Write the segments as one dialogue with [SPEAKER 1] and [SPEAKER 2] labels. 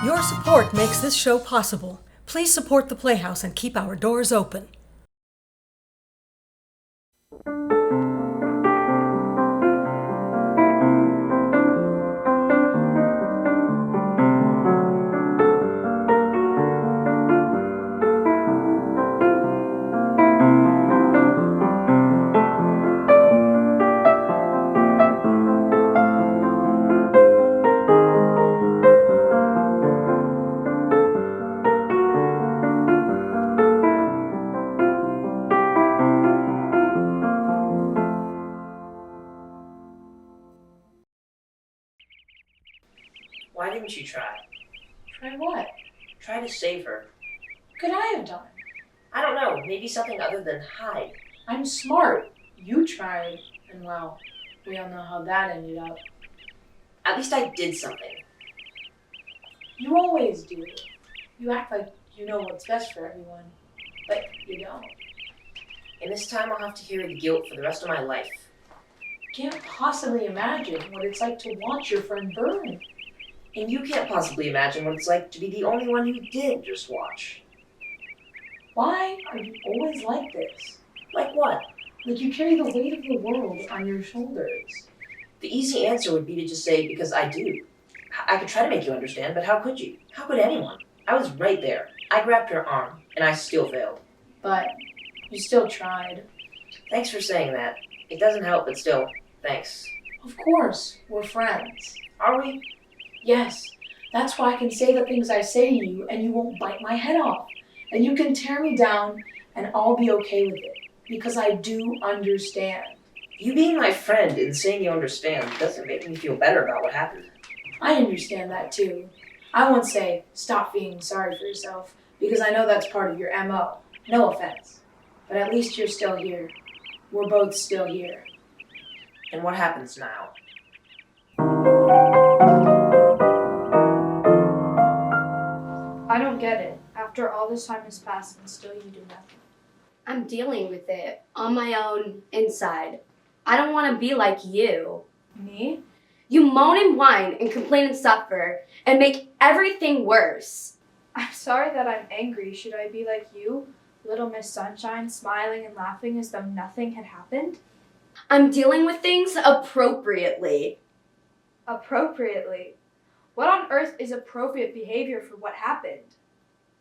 [SPEAKER 1] Your support makes this show possible. Please support the Playhouse and keep our doors open.
[SPEAKER 2] Why didn't you try?
[SPEAKER 3] Try what?
[SPEAKER 2] Try to save her.
[SPEAKER 3] Could I have done?
[SPEAKER 2] I don't know, maybe something other than hide.
[SPEAKER 3] I'm smart. You tried, and well, we all know how that ended up.
[SPEAKER 2] At least I did something.
[SPEAKER 3] You always do. You act like you know what's best for everyone, but you don't.
[SPEAKER 2] And this time I'll have to carry the guilt for the rest of my life.
[SPEAKER 3] Can't possibly imagine what it's like to watch your friend burn.
[SPEAKER 2] And you can't possibly imagine what it's like to be the only one who did just watch.
[SPEAKER 3] Why are you always like this?
[SPEAKER 2] Like what?
[SPEAKER 3] Like you carry the weight of the world on your shoulders.
[SPEAKER 2] The easy answer would be to just say, because I do. I could try to make you understand, but how could you? How could anyone? I was right there. I grabbed her arm, and I still failed.
[SPEAKER 3] But you still tried.
[SPEAKER 2] Thanks for saying that. It doesn't help, but still, thanks.
[SPEAKER 3] Of course, we're friends.
[SPEAKER 2] Are we?
[SPEAKER 3] Yes, that's why I can say the things I say to you and you won't bite my head off. And you can tear me down and I'll be okay with it. Because I do understand.
[SPEAKER 2] You being my friend and saying you understand doesn't make me feel better about what happened.
[SPEAKER 3] I understand that too. I won't say, stop feeling sorry for yourself, because I know that's part of your MO. No offense. But at least you're still here. We're both still here.
[SPEAKER 2] And what happens now?
[SPEAKER 4] I don't get it. After all this time has passed and still you do nothing.
[SPEAKER 5] I'm dealing with it on my own inside. I don't want to be like you.
[SPEAKER 4] Me?
[SPEAKER 5] You moan and whine and complain and suffer and make everything worse.
[SPEAKER 4] I'm sorry that I'm angry. Should I be like you? Little Miss Sunshine, smiling and laughing as though nothing had happened?
[SPEAKER 5] I'm dealing with things appropriately.
[SPEAKER 4] Appropriately? What on earth is appropriate behavior for what happened?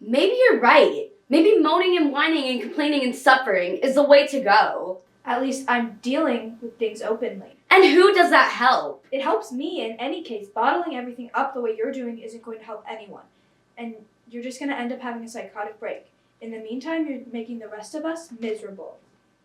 [SPEAKER 5] Maybe you're right. Maybe moaning and whining and complaining and suffering is the way to go.
[SPEAKER 4] At least I'm dealing with things openly.
[SPEAKER 5] And who does that help?
[SPEAKER 4] It helps me in any case. Bottling everything up the way you're doing isn't going to help anyone. And you're just going to end up having a psychotic break. In the meantime, you're making the rest of us miserable.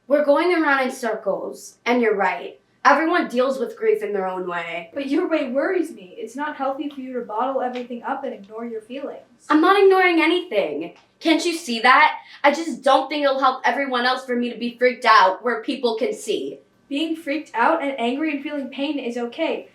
[SPEAKER 5] We're going around in circles, and you're right. Everyone deals with grief in their own way.
[SPEAKER 4] But your way worries me. It's not healthy for you to bottle everything up and ignore your feelings.
[SPEAKER 5] I'm not ignoring anything. Can't you see that? I just don't think it'll help everyone else for me to be freaked out where people can see.
[SPEAKER 4] Being freaked out and angry and feeling pain is okay.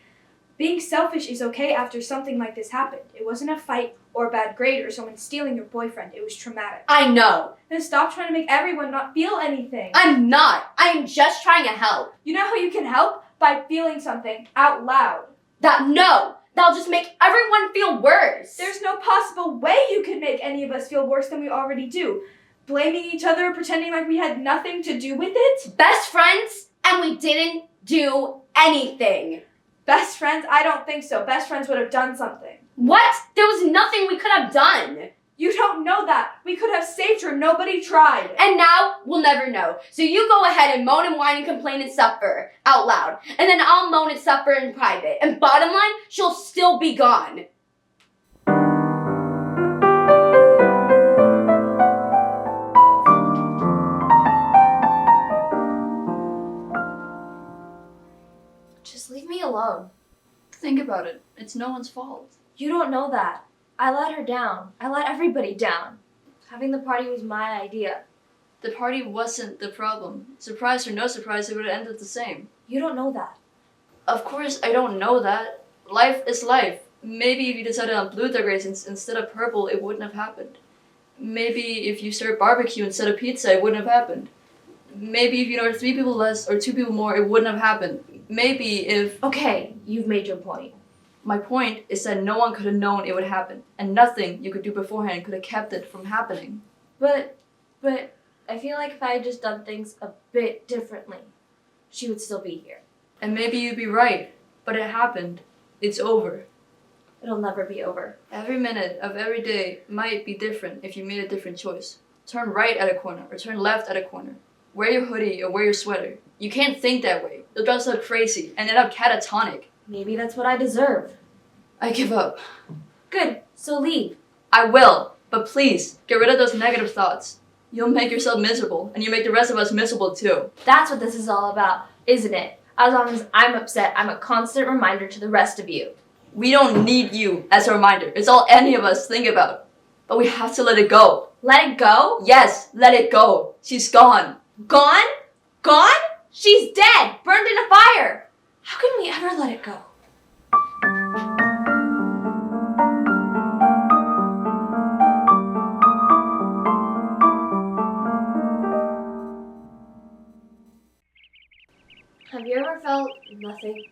[SPEAKER 4] Being selfish is okay after something like this happened. It wasn't a fight or a bad grade or someone stealing your boyfriend. It was traumatic.
[SPEAKER 5] I know.
[SPEAKER 4] Then stop trying to make everyone not feel anything.
[SPEAKER 5] I'm not. I am just trying to help.
[SPEAKER 4] You know how you can help? By feeling something out loud.
[SPEAKER 5] That'll just make everyone feel worse.
[SPEAKER 4] There's no possible way you could make any of us feel worse than we already do. Blaming each other, pretending like we had nothing to do with it?
[SPEAKER 5] Best friends, and we didn't do anything.
[SPEAKER 4] Best friends? I don't think so. Best friends would have done something.
[SPEAKER 5] What? There was nothing we could have done.
[SPEAKER 4] You don't know that. We could have saved her. Nobody tried.
[SPEAKER 5] And now, we'll never know. So you go ahead and moan and whine and complain and suffer out loud. And then I'll moan and suffer in private. And bottom line, she'll still be gone.
[SPEAKER 6] Just leave me alone.
[SPEAKER 7] Think about it. It's no one's fault.
[SPEAKER 6] You don't know that. I let her down. I let everybody down. Having the party was my idea.
[SPEAKER 7] The party wasn't the problem. Surprise or no surprise, it would have ended the same.
[SPEAKER 6] You don't know that.
[SPEAKER 7] Of course, I don't know that. Life is life. Maybe if you decided on blue decorations instead of purple, it wouldn't have happened. Maybe if you served barbecue instead of pizza, it wouldn't have happened. Maybe if you know 3 people less or 2 people more, it wouldn't have happened. Maybe if...
[SPEAKER 6] Okay, you've made your point.
[SPEAKER 7] My point is that no one could have known it would happen, and nothing you could do beforehand could have kept it from happening.
[SPEAKER 6] But I feel like if I had just done things a bit differently, she would still be here.
[SPEAKER 7] And maybe you'd be right, but it happened. It's over.
[SPEAKER 6] It'll never be over.
[SPEAKER 7] Every minute of every day might be different if you made a different choice. Turn right at a corner or turn left at a corner. Wear your hoodie or wear your sweater. You can't think that way. You'll dress up crazy and end up catatonic.
[SPEAKER 6] Maybe that's what I deserve.
[SPEAKER 7] I give up.
[SPEAKER 6] Good, so leave.
[SPEAKER 7] I will, but please, get rid of those negative thoughts. You'll make yourself miserable, and you make the rest of us miserable too.
[SPEAKER 6] That's what this is all about, isn't it? As long as I'm upset, I'm a constant reminder to the rest of you.
[SPEAKER 7] We don't need you as a reminder. It's all any of us think about. But we have to let it go.
[SPEAKER 6] Let it go?
[SPEAKER 7] Yes, let it go. She's gone.
[SPEAKER 6] Gone? Gone? She's dead, burned in a fire. How can we ever let it go? Have you ever felt nothing?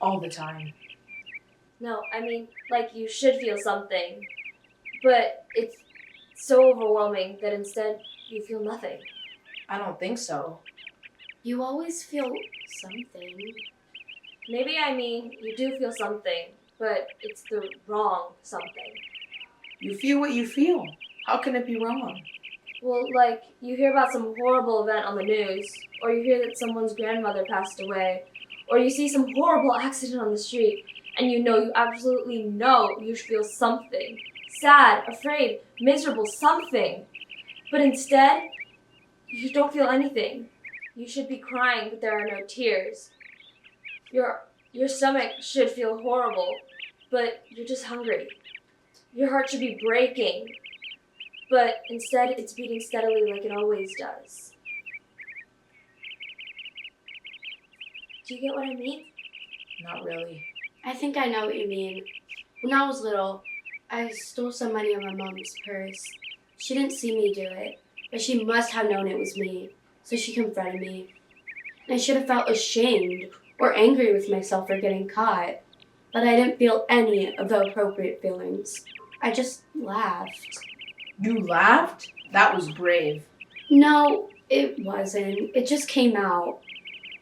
[SPEAKER 3] All the time.
[SPEAKER 6] No, I mean, like you should feel something, but it's so overwhelming that instead you feel nothing.
[SPEAKER 3] I don't think so.
[SPEAKER 5] You always feel something.
[SPEAKER 6] Maybe I mean you do feel something, but it's the wrong something.
[SPEAKER 3] You feel what you feel. How can it be wrong?
[SPEAKER 6] Well, like you hear about some horrible event on the news, or you hear that someone's grandmother passed away, or you see some horrible accident on the street, and you absolutely know you should feel something. Sad, afraid, miserable, something. But instead, you don't feel anything. You should be crying, but there are no tears. Your stomach should feel horrible, but you're just hungry. Your heart should be breaking, but instead it's beating steadily like it always does. Do you get what I mean?
[SPEAKER 3] Not really.
[SPEAKER 5] I think I know what you mean. When I was little, I stole some money in my mom's purse. She didn't see me do it, but she must have known it was me, so she confronted me. And I should have felt ashamed or angry with myself for getting caught, but I didn't feel any of the appropriate feelings. I just laughed.
[SPEAKER 3] You laughed? That was brave.
[SPEAKER 5] No, it wasn't. It just came out.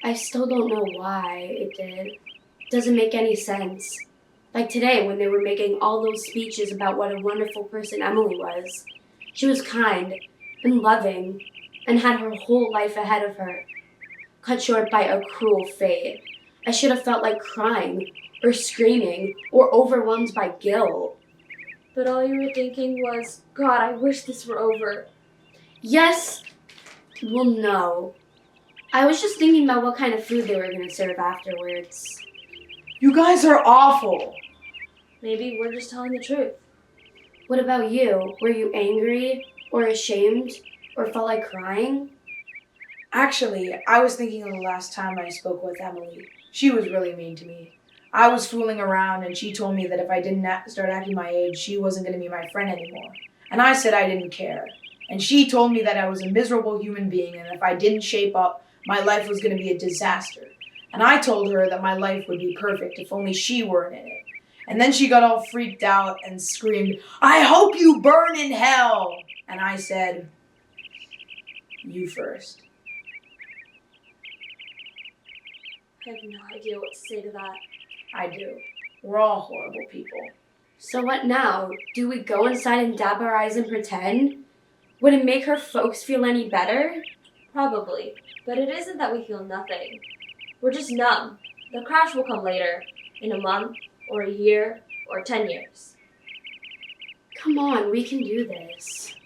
[SPEAKER 5] I still don't know why it did. It doesn't make any sense. Like today when they were making all those speeches about what a wonderful person Emily was. She was kind and loving and had her whole life ahead of her, cut short by a cruel fate. I should have felt like crying or screaming or overwhelmed by guilt.
[SPEAKER 6] But all you were thinking was, God, I wish this were over.
[SPEAKER 5] Yes, well, no. I was just thinking about what kind of food they were going to serve afterwards.
[SPEAKER 3] You guys are awful.
[SPEAKER 6] Maybe we're just telling the truth.
[SPEAKER 5] What about you? Were you angry or ashamed or felt like crying?
[SPEAKER 3] Actually, I was thinking of the last time I spoke with Emily. She was really mean to me. I was fooling around and she told me that if I didn't start acting my age, she wasn't going to be my friend anymore. And I said I didn't care. And she told me that I was a miserable human being and if I didn't shape up, my life was going to be a disaster. And I told her that my life would be perfect if only she weren't in it. And then she got all freaked out and screamed, I hope you burn in hell! And I said, you first.
[SPEAKER 6] I have no idea what to say to that.
[SPEAKER 3] I do. We're all horrible people.
[SPEAKER 5] So what now? Do we go inside and dab our eyes and pretend? Would it make her folks feel any better?
[SPEAKER 6] Probably. But it isn't that we feel nothing. We're just numb. The crash will come later. In a month, or a year, or 10 years.
[SPEAKER 5] Come on, we can do this.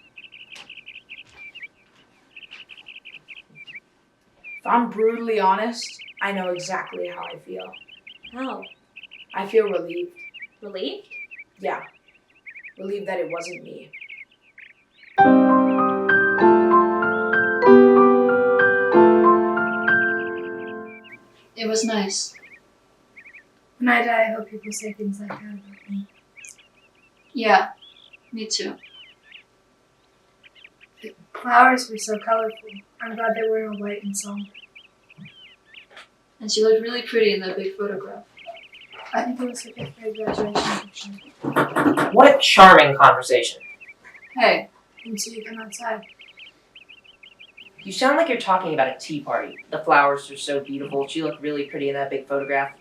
[SPEAKER 3] If I'm brutally honest, I know exactly how I feel.
[SPEAKER 6] How?
[SPEAKER 3] I feel relieved.
[SPEAKER 6] Relieved?
[SPEAKER 3] Yeah. Relieved that it wasn't me.
[SPEAKER 7] It was nice.
[SPEAKER 4] When I die, I hope people say things like that about me.
[SPEAKER 7] Yeah, me too.
[SPEAKER 4] The flowers were so colorful. I'm glad they were all white and soft.
[SPEAKER 7] And she looked really pretty in that big photograph.
[SPEAKER 3] I think it was a fifth grade graduation picture.
[SPEAKER 2] What a charming conversation.
[SPEAKER 6] Hey,
[SPEAKER 3] Until you come outside.
[SPEAKER 2] You sound like you're talking about a tea party. The flowers are so beautiful. She looked really pretty in that big photograph.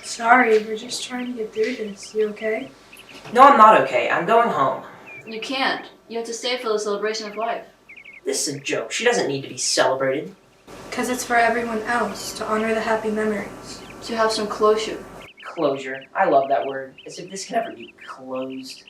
[SPEAKER 3] Sorry, we're just trying to get through this. You okay?
[SPEAKER 2] No, I'm not okay. I'm going home.
[SPEAKER 7] You can't. You have to stay for the celebration of life.
[SPEAKER 2] This is a joke. She doesn't need to be celebrated.
[SPEAKER 3] Because it's for everyone else, to honor the happy memories.
[SPEAKER 7] To have some closure.
[SPEAKER 2] Closure. I love that word. As if this can ever be closed.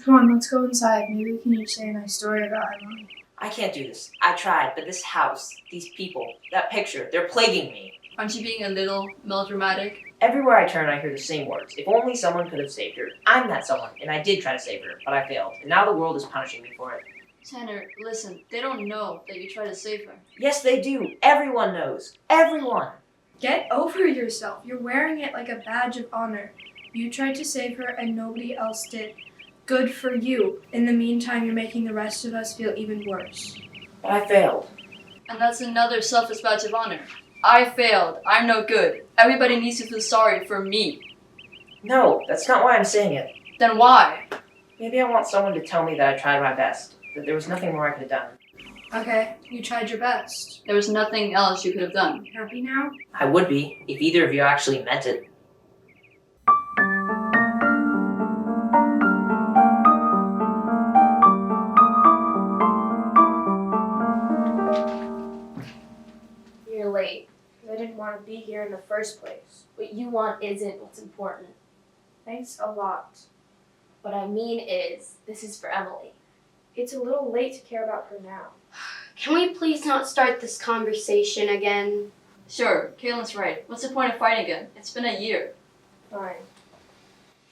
[SPEAKER 3] Come on, let's go inside. Maybe we can each say a nice story about Emily.
[SPEAKER 2] I can't do this. I tried, but this house, these people, that picture, they're plaguing me.
[SPEAKER 7] Aren't you being a little melodramatic?
[SPEAKER 2] Everywhere I turn, I hear the same words. If only someone could have saved her. I'm that someone, and I did try to save her, but I failed. And now the world is punishing me for it.
[SPEAKER 7] Tanner, listen, they don't know that you tried to save her.
[SPEAKER 2] Yes, they do. Everyone knows. Everyone.
[SPEAKER 4] Get over yourself. You're wearing it like a badge of honor. You tried to save her and nobody else did. Good for you. In the meantime, you're making the rest of us feel even worse.
[SPEAKER 2] But I failed.
[SPEAKER 7] And that's another selfish badge of honor. I failed. I'm no good. Everybody needs to feel sorry for me.
[SPEAKER 2] No, that's not why I'm saying it.
[SPEAKER 7] Then why?
[SPEAKER 2] Maybe I want someone to tell me that I tried my best. That there was nothing more I could have done.
[SPEAKER 3] Okay, you tried your best.
[SPEAKER 7] There was nothing else you could have done.
[SPEAKER 3] Happy now?
[SPEAKER 2] I would be, if either of you actually meant it.
[SPEAKER 6] you're late. I didn't want to be here in the first place. What you want isn't what's important.
[SPEAKER 4] Thanks a lot.
[SPEAKER 6] What I mean is, this is for Emily.
[SPEAKER 4] It's a little late to care about her now.
[SPEAKER 5] Can we please not start this conversation again?
[SPEAKER 7] Sure, Kaylin's right. What's the point of fighting again? It's been a year.
[SPEAKER 4] Fine.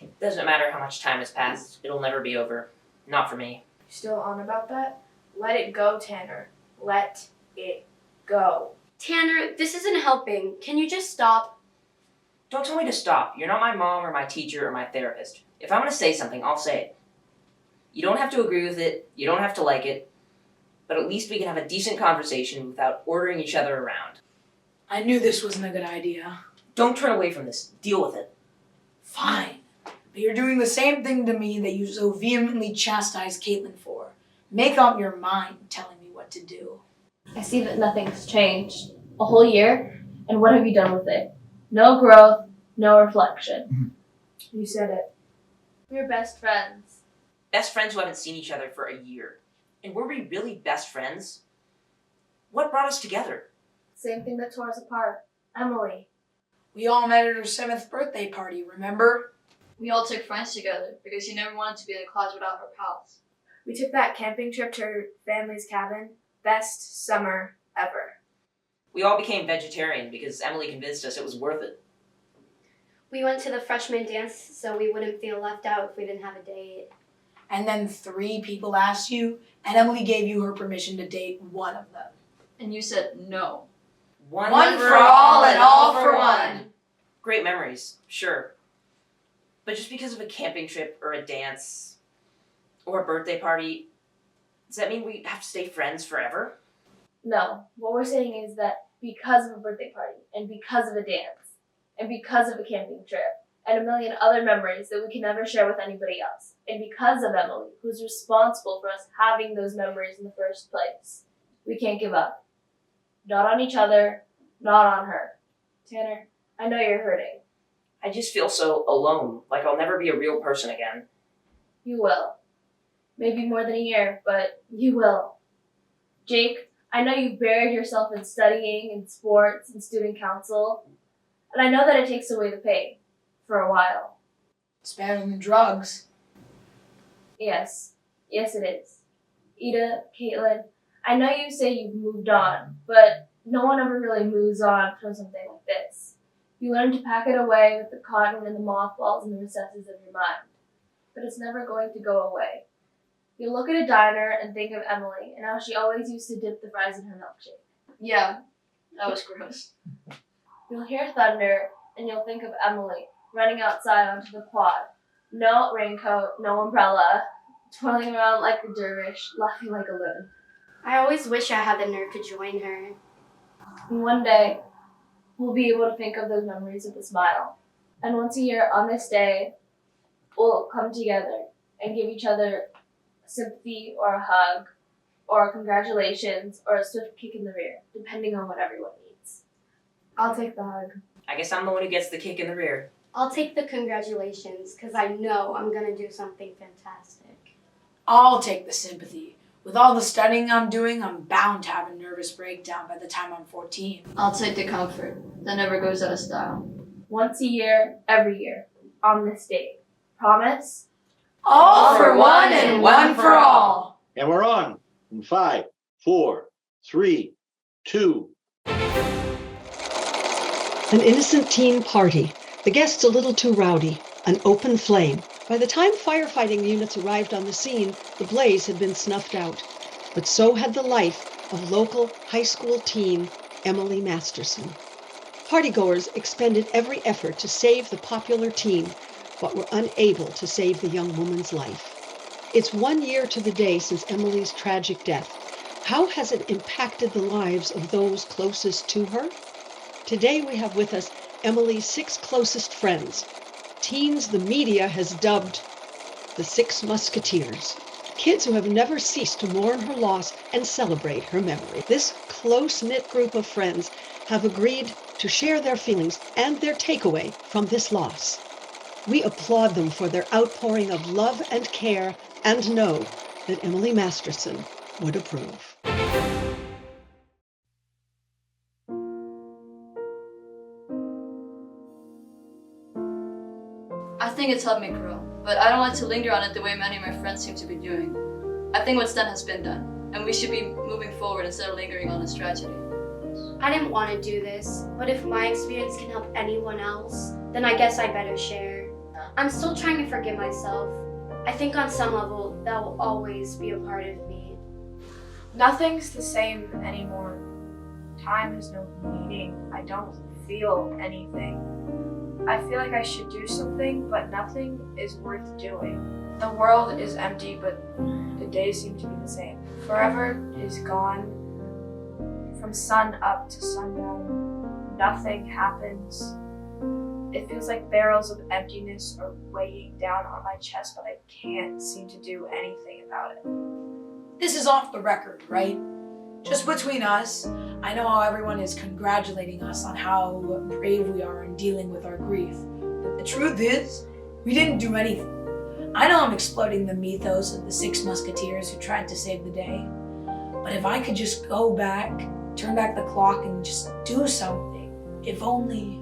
[SPEAKER 2] It doesn't matter how much time has passed. It'll never be over. Not for me.
[SPEAKER 3] You still on about that? Let it go, Tanner. Let it go.
[SPEAKER 5] Tanner, this isn't helping. Can you just stop?
[SPEAKER 2] Don't tell me to stop. You're not my mom or my teacher or my therapist. If I'm going to say something, I'll say it. You don't have to agree with it. You don't have to like it. But at least we can have a decent conversation without ordering each other around.
[SPEAKER 8] I knew this wasn't a good idea.
[SPEAKER 2] Don't turn away from this. Deal with it.
[SPEAKER 8] Fine. But you're doing the same thing to me that you so vehemently chastised Caitlin for. Make up your mind telling me what to do.
[SPEAKER 6] I see that nothing's changed. A whole year, and what have you done with it? No growth, no reflection.
[SPEAKER 3] You said it.
[SPEAKER 6] We're best friends.
[SPEAKER 2] Best friends who haven't seen each other for a year. And were we really best friends? What brought us together?
[SPEAKER 6] Same thing that tore us apart. Emily.
[SPEAKER 8] We all met at her 7th birthday party, remember?
[SPEAKER 7] We all took friends together because you never wanted to be in a class without her pals.
[SPEAKER 3] We took that camping trip to her family's cabin. Best summer ever.
[SPEAKER 2] We all became vegetarian because Emily convinced us it was worth it.
[SPEAKER 5] We went to the freshman dance so we wouldn't feel left out if we didn't have a date.
[SPEAKER 8] And then 3 people asked you, and Emily gave you her permission to date one of them.
[SPEAKER 7] And you said no.
[SPEAKER 2] One
[SPEAKER 8] for all and all for one.
[SPEAKER 2] Great memories, sure. But just because of a camping trip or a dance or a birthday party, does that mean we have to stay friends forever?
[SPEAKER 6] No. What we're saying is that because of a birthday party, and because of a dance, and because of a camping trip, and a million other memories that we can never share with anybody else, and because of Emily, who's responsible for us having those memories in the first place, we can't give up. Not on each other, not on her. Tanner, I know you're hurting.
[SPEAKER 2] I just feel so alone, like I'll never be a real person again.
[SPEAKER 6] You will. Maybe more than a year, but you will. Jake, I know you've buried yourself in studying and sports and student council, and I know that it takes away the pain for a while.
[SPEAKER 8] It's better than drugs.
[SPEAKER 6] Yes. Yes, it is. Ida, Caitlin, I know you say you've moved on, but no one ever really moves on from something like this. You learn to pack it away with the cotton and the mothballs in the recesses of your mind. But it's never going to go away. You look at a diner and think of Emily and how she always used to dip the fries in her milkshake.
[SPEAKER 7] Yeah, that was gross.
[SPEAKER 6] You'll hear thunder and you'll think of Emily running outside onto the quad. No raincoat, no umbrella, twirling around like a dervish, laughing like a loon.
[SPEAKER 5] I always wish I had the nerve to join her.
[SPEAKER 6] And one day, we'll be able to think of those memories with a smile. And once a year on this day, we'll come together and give each other sympathy or a hug or congratulations or a swift kick in the rear, depending on what everyone needs. I'll take the hug.
[SPEAKER 2] I guess I'm the one who gets the kick in the rear.
[SPEAKER 5] I'll take the congratulations, because I know I'm going to do something fantastic.
[SPEAKER 8] I'll take the sympathy. With all the studying I'm doing, I'm bound to have a nervous breakdown by the time I'm 14.
[SPEAKER 7] I'll take the comfort. That never goes out of style.
[SPEAKER 6] Once a year, every year, on this date. Promise?
[SPEAKER 8] All for one and one for all.
[SPEAKER 9] And we're on in 5, 4, 3, 2.
[SPEAKER 1] An innocent teen party. The guests a little too rowdy. An open flame. By the time firefighting units arrived on the scene, the blaze had been snuffed out. But so had the life of local high school teen Emily Masterson. Partygoers expended every effort to save the popular teen, but were unable to save the young woman's life. It's 1 year to the day since Emily's tragic death. How has it impacted the lives of those closest to her? Today we have with us Emily's 6 closest friends, teens the media has dubbed the 6 Musketeers, kids who have never ceased to mourn her loss and celebrate her memory. This close-knit group of friends have agreed to share their feelings and their takeaway from this loss. We applaud them for their outpouring of love and care and know that Emily Masterson would approve.
[SPEAKER 7] I think it's helped me grow, but I don't like to linger on it the way many of my friends seem to be doing. I think what's done has been done, and we should be moving forward instead of lingering on this tragedy.
[SPEAKER 5] I didn't want to do this, but if my experience can help anyone else, then I guess I better share. I'm still trying to forgive myself. I think on some level, that will always be a part of me.
[SPEAKER 3] Nothing's the same anymore. Time has no meaning. I don't feel anything. I feel like I should do something, but nothing is worth doing. The world is empty, but the days seem to be the same. Forever is gone. From sun up to sundown, nothing happens. It feels like barrels of emptiness are weighing down on my chest, but I can't seem to do anything about it.
[SPEAKER 8] This is off the record, right? Just between us, I know how everyone is congratulating us on how brave we are in dealing with our grief. But the truth is, we didn't do anything. I know I'm exploding the mythos of the 6 Musketeers who tried to save the day. But if I could just go back, turn back the clock and just do something, if only.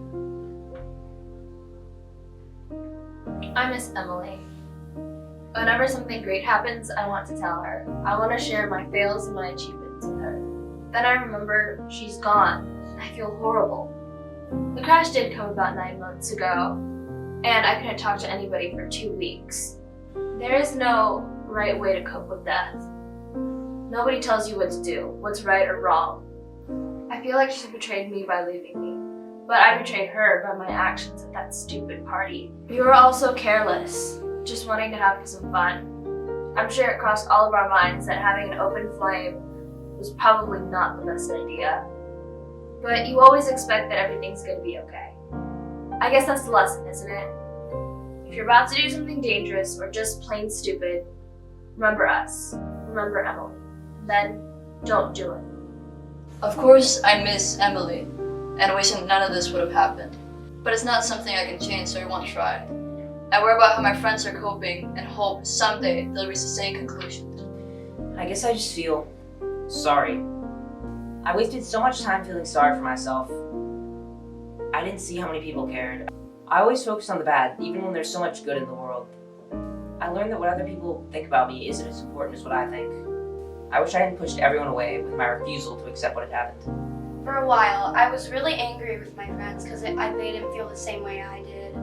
[SPEAKER 6] I miss Emily. Whenever something great happens, I want to tell her. I want to share my fails and my achievements with her. Then I remember she's gone. I feel horrible. The crash did come about 9 months ago, and I couldn't talk to anybody for 2 weeks. There is no right way to cope with death. Nobody tells you what to do, what's right or wrong. I feel like she's betrayed me by leaving me, but I betrayed her by my actions at that stupid party. We were all so careless, just wanting to have some fun. I'm sure it crossed all of our minds that having an open flame was probably not the best idea. But you always expect that everything's gonna be okay. I guess that's the lesson, isn't it? If you're about to do something dangerous or just plain stupid, remember us. Remember Emily. Then don't do it.
[SPEAKER 7] Of course, I miss Emily, and wish none of this would have happened. But it's not something I can change, so I won't try. I worry about how my friends are coping and hope someday they'll reach the same conclusion.
[SPEAKER 2] I guess I just feel sorry. I wasted so much time feeling sorry for myself. I didn't see how many people cared. I always focus on the bad, even when there's so much good in the world. I learned that what other people think about me isn't as important as what I think. I wish I hadn't pushed everyone away with my refusal to accept what had happened.
[SPEAKER 5] For a while, I was really angry with my friends because I made them feel the same way I did.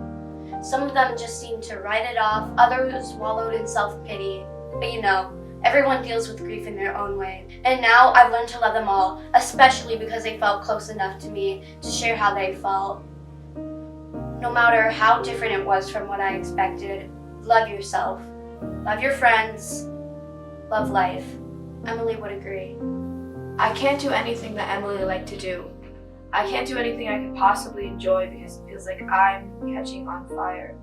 [SPEAKER 5] Some of them just seemed to write it off, others wallowed in self-pity. But you know, everyone deals with grief in their own way. And now I've learned to love them all, especially because they felt close enough to me to share how they felt. No matter how different it was from what I expected, love yourself, love your friends, love life. Emily would agree.
[SPEAKER 3] I can't do anything that Emily liked to do.
[SPEAKER 4] I can't do anything I could possibly enjoy because it feels like I'm catching on fire.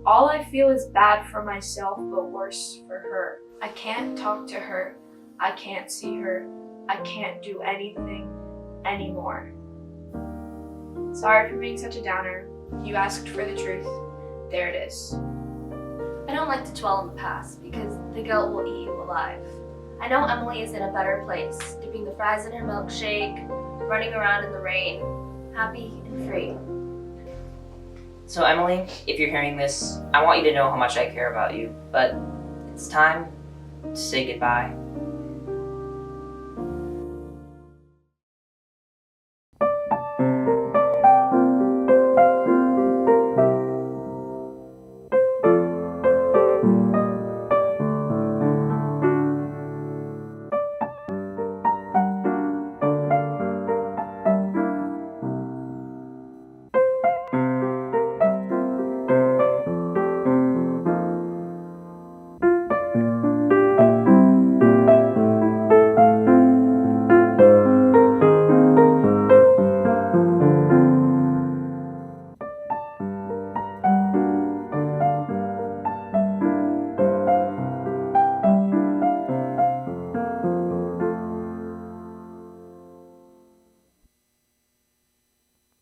[SPEAKER 4] All I feel is bad for myself, but worse for her. I can't talk to her. I can't see her. I can't do anything anymore. Sorry for being such a downer. You asked for the truth. There it is.
[SPEAKER 6] I don't like to dwell on the past because the guilt will eat you alive. I know Emily is in a better place, dipping the fries in her milkshake, running around in the rain, happy and free.
[SPEAKER 2] So Emily, if you're hearing this, I want you to know how much I care about you, but it's time to say goodbye.